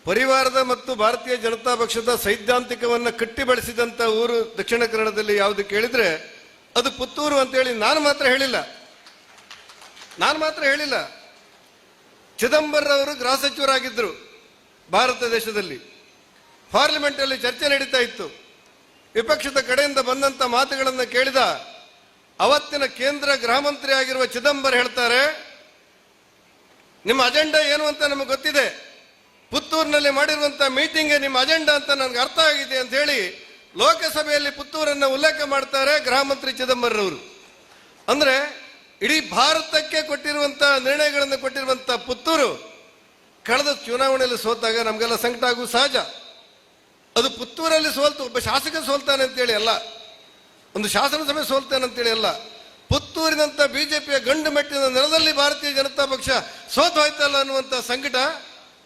ಪರಿವಾರದ ಮತ್ತು ಭಾರತೀಯ ಜನತಾ ಪಕ್ಷದ ಸೈದ್ಧಾಂತಿಕವನ್ನು ಕಟ್ಟಿ ಬೆಳೆಸಿದಂಥ ಊರು ದಕ್ಷಿಣ ಕನ್ನಡದಲ್ಲಿ ಯಾವುದು ಕೇಳಿದ್ರೆ ಅದು ಪುತ್ತೂರು ಅಂತೇಳಿ ನಾನು ಮಾತ್ರ ಹೇಳಿಲ್ಲ. ಚಿದಂಬರಂ ಅವರು ಗೃಹ ಸಚಿವರಾಗಿದ್ದರು ಭಾರತ ದೇಶದಲ್ಲಿ. ಪಾರ್ಲಿಮೆಂಟಲ್ಲಿ ಚರ್ಚೆ ನಡೀತಾ ಇತ್ತು. ವಿಪಕ್ಷದ ಕಡೆಯಿಂದ ಬಂದಂಥ ಮಾತುಗಳನ್ನು ಕೇಳಿದ ಅವತ್ತಿನ ಕೇಂದ್ರ ಗೃಹ ಮಂತ್ರಿ ಆಗಿರುವ ಚಿದಂಬರಂ ಹೇಳ್ತಾರೆ, ನಿಮ್ಮ ಅಜೆಂಡಾ ಏನು ಅಂತ ನಮಗೆ ಗೊತ್ತಿದೆ, ಪುತ್ತೂರಿನಲ್ಲಿ ಮಾಡಿರುವಂಥ ಮೀಟಿಂಗ್ ನಿಮ್ಮ ಅಜೆಂಡಾ ಅಂತ ನನಗೆ ಅರ್ಥ ಆಗಿದೆ ಅಂತ ಹೇಳಿ ಲೋಕಸಭೆಯಲ್ಲಿ ಪುತ್ತೂರನ್ನು ಉಲ್ಲೇಖ ಮಾಡ್ತಾರೆ ಗೃಹ ಮಂತ್ರಿ ಚಿದಂಬರಂ ಅವರು. ಅಂದ್ರೆ ಇಡೀ ಭಾರತಕ್ಕೆ ಕೊಟ್ಟಿರುವಂತ ನಿರ್ಣಯಗಳನ್ನು ಕೊಟ್ಟಿರುವಂತ ಪುತ್ತೂರು ಕಳೆದ ಚುನಾವಣೆಯಲ್ಲಿ ಸೋತಾಗ ನಮಗೆಲ್ಲ ಸಂಕಟ ಆಗುವ ಸಹಜ. ಅದು ಪುತ್ತೂರಲ್ಲಿ ಸೋಲ್ತು ಒಬ್ಬ ಶಾಸಕ ಸೋಲ್ತಾನೆ ಅಂತೇಳಿ ಅಲ್ಲ, ಒಂದು ಶಾಸನಸಭೆ ಸೋಲ್ತಾನೆ ಅಂತೇಳಿ ಅಲ್ಲ, ಪುತ್ತೂರಿನಂತ ಬಿಜೆಪಿಯ ಗಂಡು ಮೆಟ್ಟಿನ ನೆಲದಲ್ಲಿ ಭಾರತೀಯ ಜನತಾ ಪಕ್ಷ ಸೋತು ಹೋಯ್ತಲ್ಲ ಅನ್ನುವಂಥ ಸಂಕಟ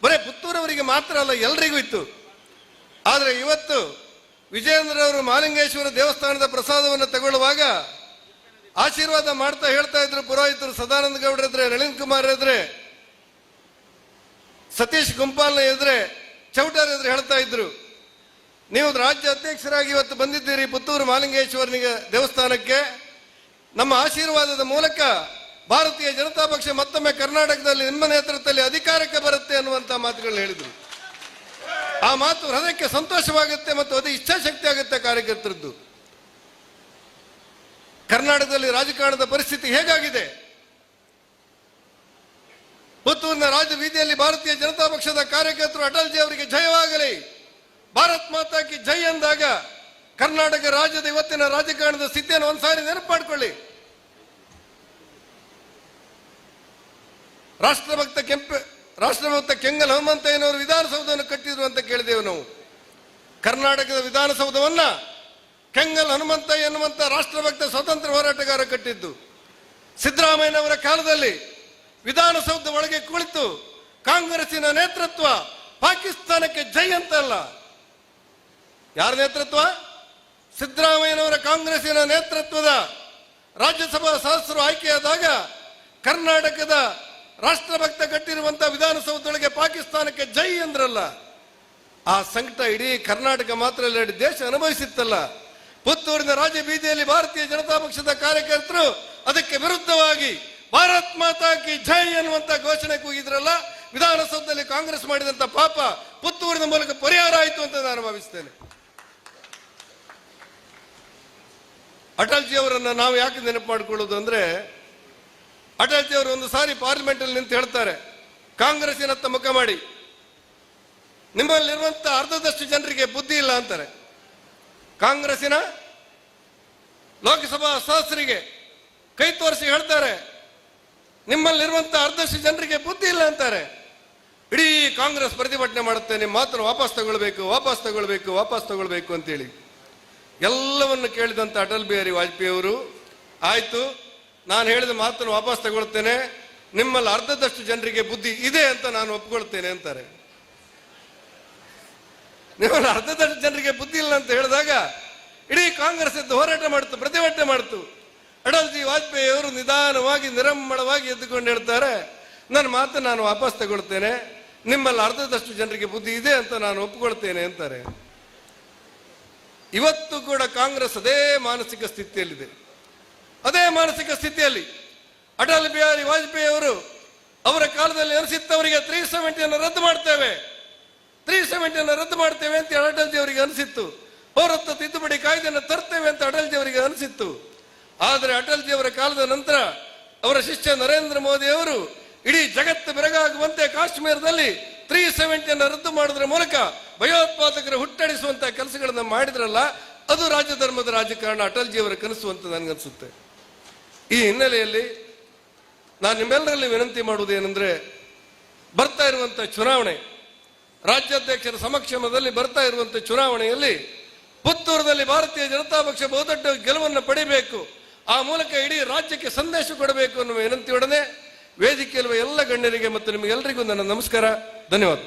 ಬರೇ ಪುತ್ತೂರವರಿಗೆ ಮಾತ್ರ ಅಲ್ಲ, ಎಲ್ರಿಗೂ ಇತ್ತು. ಆದರೆ ಇವತ್ತು ವಿಜಯೇಂದ್ರ ಅವರು ಮಹಾಲಿಂಗೇಶ್ವರ ದೇವಸ್ಥಾನದ ಪ್ರಸಾದವನ್ನು ತಗೊಳ್ಳುವಾಗ ಆಶೀರ್ವಾದ ಮಾಡ್ತಾ ಹೇಳ್ತಾ ಇದ್ರು ಪುರೋಹಿತರು, ಸದಾನಂದ ಗೌಡ್ರ ಎದುರೆ, ನಳಿನ್ ಕುಮಾರ್ ಎದುರೆ, ಸತೀಶ್ ಗುಂಪಾಲ್ನ ಎದುರೆ, ಚೌಟರ್ ಎದುರು ಹೇಳ್ತಾ ಇದ್ರು, ನೀವು ರಾಜ್ಯ ಅಧ್ಯಕ್ಷರಾಗಿ ಇವತ್ತು ಬಂದಿದ್ದೀರಿ ಪುತ್ತೂರು ಮಹಾಲಿಂಗೇಶ್ವರನಿಗೆ ದೇವಸ್ಥಾನಕ್ಕೆ, ನಮ್ಮ ಆಶೀರ್ವಾದದ ಮೂಲಕ ಭಾರತೀಯ ಜನತಾ ಪಕ್ಷ ಮತ್ತೊಮ್ಮೆ ಕರ್ನಾಟಕದಲ್ಲಿ ನಿಮ್ಮ ನೇತೃತ್ವದಲ್ಲಿ ಅಧಿಕಾರಕ್ಕೆ ಬರುತ್ತೆ ಅನ್ನುವಂಥ ಮಾತುಗಳನ್ನ ಹೇಳಿದ್ರು. ಆ ಮಾತು ಹೃದಯಕ್ಕೆ ಸಂತೋಷವಾಗುತ್ತೆ ಮತ್ತು ಅದು ಇಚ್ಛಾಶಕ್ತಿ ಆಗುತ್ತೆ ಕಾರ್ಯಕರ್ತರದ್ದು. ಕರ್ನಾಟಕದಲ್ಲಿ ರಾಜಕಾರಣದ ಪರಿಸ್ಥಿತಿ ಹೇಗಾಗಿದೆ? ಪುತ್ತೂರಿನ ರಾಜಬೀದಿಯಲ್ಲಿ ಭಾರತೀಯ ಜನತಾ ಪಕ್ಷದ ಕಾರ್ಯಕರ್ತರು ಅಟಲ್ಜಿ ಅವರಿಗೆ ಜಯವಾಗಲಿ, ಭಾರತ್ ಮಾತಾ ಕಿ ಜೈ ಅಂದಾಗ ಕರ್ನಾಟಕ ರಾಜ್ಯದ ಇವತ್ತಿನ ರಾಜಕಾರಣದ ಸ್ಥಿತಿಯನ್ನು ಒಂದ್ಸಾರಿ ನೆನಪು ಮಾಡಿಕೊಳ್ಳಿ. ರಾಷ್ಟ್ರಭಕ್ತ ಕೆಂಗಲ್ ಹನುಮಂತಯ್ಯನವರು ವಿಧಾನಸೌಧವನ್ನು ಕಟ್ಟಿದ್ರು ಅಂತ ಕೇಳಿದೆವು ನಾವು. ಕರ್ನಾಟಕದ ವಿಧಾನಸೌಧವನ್ನ ಕೆಂಗಲ್ ಹನುಮಂತಯ್ಯ ಎನ್ನುವಂತ ರಾಷ್ಟ್ರಭಕ್ತ ಸ್ವತಂತ್ರ ಹೋರಾಟಗಾರ ಕಟ್ಟಿದ್ದು. ಸಿದ್ದರಾಮಯ್ಯನವರ ಕಾಲದಲ್ಲಿ ವಿಧಾನಸೌಧ ಒಳಗೆ ಕುಳಿತು ಕಾಂಗ್ರೆಸ್ಸಿನ ನೇತೃತ್ವ ಪಾಕಿಸ್ತಾನಕ್ಕೆ ಜೈ ಅಂತಲ್ಲ. ಯಾರ ನೇತೃತ್ವ? ಸಿದ್ದರಾಮಯ್ಯನವರ ಕಾಂಗ್ರೆಸ್ಸಿನ ನೇತೃತ್ವದ ರಾಜ್ಯಸಭಾ ಸದಸ್ಯರು ಆಯ್ಕೆಯಾದಾಗ ಕರ್ನಾಟಕದ ರಾಷ್ಟ್ರಭಕ್ತ ಕಟ್ಟಿರುವಂತಹ ವಿಧಾನಸೌಧದೊಳಗೆ ಪಾಕಿಸ್ತಾನಕ್ಕೆ ಜೈ ಅಂದ್ರಲ್ಲ. ಆ ಸಂಕಟ ಇಡೀ ಕರ್ನಾಟಕ ಮಾತ್ರ ಅಲ್ಲ, ಇಡೀ ದೇಶ ಅನುಭವಿಸಿತ್ತಲ್ಲ. ಪುತ್ತೂರಿನ ರಾಜಬೀದಿಯಲ್ಲಿ ಭಾರತೀಯ ಜನತಾ ಪಕ್ಷದ ಕಾರ್ಯಕರ್ತರು ಅದಕ್ಕೆ ವಿರುದ್ಧವಾಗಿ ಭಾರತ್ ಮಾತಾ ಕಿ ಜೈ ಅನ್ನುವಂತ ಘೋಷಣೆ ಕೂಗಿದ್ರಲ್ಲ. ವಿಧಾನಸೌಧದಲ್ಲಿ ಕಾಂಗ್ರೆಸ್ ಮಾಡಿದಂತ ಪಾಪ ಪುತ್ತೂರಿನ ಮೂಲಕ ಪರಿಹಾರ ಆಯಿತು ಅಂತ ನಾನು ಭಾವಿಸ್ತೇನೆ. ಅಟಲ್ಜಿ ಅವರನ್ನ ನಾವು ಯಾಕೆ ನೆನಪು ಮಾಡಿಕೊಳ್ಳೋದು ಅಂದ್ರೆ, ಅಟಲ್ಜಿ ಅವರು ಒಂದು ಸಾರಿ ಪಾರ್ಲಿಮೆಂಟ್ ಅಲ್ಲಿ ನಿಂತು ಹೇಳ್ತಾರೆ, ಕಾಂಗ್ರೆಸ್ಸಿನತ್ತ ಮುಖ ಮಾಡಿ, ನಿಮ್ಮಲ್ಲಿರುವಂತ ಅರ್ಧದಷ್ಟು ಜನರಿಗೆ ಬುದ್ಧಿ ಇಲ್ಲ ಅಂತಾರೆ. ಕಾಂಗ್ರೆಸ್ಸಿನ ಲೋಕಸಭಾ ಸದಸ್ಯರಿಗೆ ಕೈ ತೋರಿಸಿ ಹೇಳ್ತಾರೆ, ನಿಮ್ಮಲ್ಲಿರುವಂತ ಅರ್ಧದಷ್ಟು ಜನರಿಗೆ ಬುದ್ಧಿ ಇಲ್ಲ ಅಂತಾರೆ. ಇಡೀ ಕಾಂಗ್ರೆಸ್ ಪ್ರತಿಭಟನೆ ಮಾಡುತ್ತೆ, ನಿಮ್ಮ ಮಾತನ್ನು ವಾಪಸ್ ತಗೊಳ್ಬೇಕು ಅಂತೇಳಿ. ಎಲ್ಲವನ್ನು ಕೇಳಿದಂತ ಅಟಲ್ ಬಿಹಾರಿ ವಾಜಪೇಯಿ ಅವರು, ಆಯ್ತು ನಾನು ಹೇಳಿದ ಮಾತನ್ನು ವಾಪಸ್ ತಗೊಳ್ತೇನೆ, ನಿಮ್ಮಲ್ಲಿ ಅರ್ಧದಷ್ಟು ಜನರಿಗೆ ಬುದ್ಧಿ ಇದೆ ಅಂತ ನಾನು ಒಪ್ಕೊಳ್ತೇನೆ ಅಂತಾರೆ. ನಿಮ್ಮಲ್ಲಿ ಅರ್ಧದಷ್ಟು ಜನರಿಗೆ ಬುದ್ಧಿ ಇಲ್ಲ ಅಂತ ಹೇಳಿದಾಗ ಇಡೀ ಕಾಂಗ್ರೆಸ್ ಎದ್ದು ಹೋರಾಟ ಮಾಡ್ತು, ಪ್ರತಿಭಟನೆ ಮಾಡ್ತು. ಅಟಲ್ಜಿ ವಾಜಪೇಯಿ ಅವರು ನಿಧಾನವಾಗಿ ನಿರಂಬಳವಾಗಿ ಎದ್ದುಕೊಂಡು ಹೇಳ್ತಾರೆ, ನನ್ನ ಮಾತನ್ನು ನಾನು ವಾಪಸ್ ತಗೊಳ್ತೇನೆ, ನಿಮ್ಮಲ್ಲಿ ಅರ್ಧದಷ್ಟು ಜನರಿಗೆ ಬುದ್ಧಿ ಇದೆ ಅಂತ ನಾನು ಒಪ್ಕೊಳ್ತೇನೆ ಅಂತಾರೆ. ಇವತ್ತು ಕೂಡ ಕಾಂಗ್ರೆಸ್ ಅದೇ ಮಾನಸಿಕ ಸ್ಥಿತಿಯಲ್ಲಿದೆ. ಅದೇ ಮಾನಸಿಕ ಸ್ಥಿತಿಯಲ್ಲಿ ಅಟಲ್ ಬಿಹಾರಿ ವಾಜಪೇಯಿ ಅವರು ಅವರ ಕಾಲದಲ್ಲಿ ಅನಿಸಿತ್ತವರಿಗೆ 370 ರದ್ದು ಮಾಡ್ತೇವೆ ಅಂತ ಅಟಲ್ಜಿ ಅವರಿಗೆ ಅನಿಸಿತ್ತು. ಪೌರತ್ವ ತಿದ್ದುಪಡಿ ಕಾಯ್ದೆಯನ್ನು ತರ್ತೇವೆ ಅಂತ ಅಟಲ್ಜಿ ಅವರಿಗೆ ಅನಿಸಿತ್ತು. ಆದರೆ ಅಟಲ್ಜಿ ಅವರ ಕಾಲದ ನಂತರ ಅವರ ಶಿಷ್ಯ ನರೇಂದ್ರ ಮೋದಿ ಅವರು ಇಡೀ ಜಗತ್ತು ಬೆರಗಾಗುವಂತೆ ಕಾಶ್ಮೀರದಲ್ಲಿ 370 ರದ್ದು ಮಾಡೋದ್ರ ಮೂಲಕ ಭಯೋತ್ಪಾದಕರು ಹುಟ್ಟಡಿಸುವಂತಹ ಕೆಲಸಗಳನ್ನ ಮಾಡಿದ್ರಲ್ಲ, ಅದು ರಾಜ್ಯ ಧರ್ಮದ ರಾಜಕಾರಣ ಅಟಲ್ಜಿ ಅವರ ಕನಸು ಅಂತ ನನಗನ್ಸುತ್ತೆ. ಈ ಹಿನ್ನೆಲೆಯಲ್ಲಿ ನಾನು ನಿಮ್ಮೆಲ್ಲರಲ್ಲಿ ವಿನಂತಿ ಮಾಡುವುದೇನೆಂದ್ರೆ, ಬರ್ತಾ ಇರುವಂತ ಚುನಾವಣೆ, ರಾಜ್ಯಾಧ್ಯಕ್ಷರ ಸಮಕ್ಷಮದಲ್ಲಿ ಬರ್ತಾ ಇರುವಂತ ಚುನಾವಣೆಯಲ್ಲಿ ಪುತ್ತೂರಿನಲ್ಲಿ ಭಾರತೀಯ ಜನತಾ ಪಕ್ಷ ಬಹುದೊಡ್ಡ ಗೆಲುವನ್ನು ಪಡಿಬೇಕು, ಆ ಮೂಲಕ ಇಡೀ ರಾಜ್ಯಕ್ಕೆ ಸಂದೇಶ ಕೊಡಬೇಕು ಅನ್ನುವ ವಿನಂತಿಯೊಡನೆ ವೇದಿಕೆಯಲ್ಲಿರುವ ಎಲ್ಲ ಗಣ್ಯರಿಗೆ ಮತ್ತು ನಿಮಗೆಲ್ಲರಿಗೂ ನನ್ನ ನಮಸ್ಕಾರ, ಧನ್ಯವಾದ.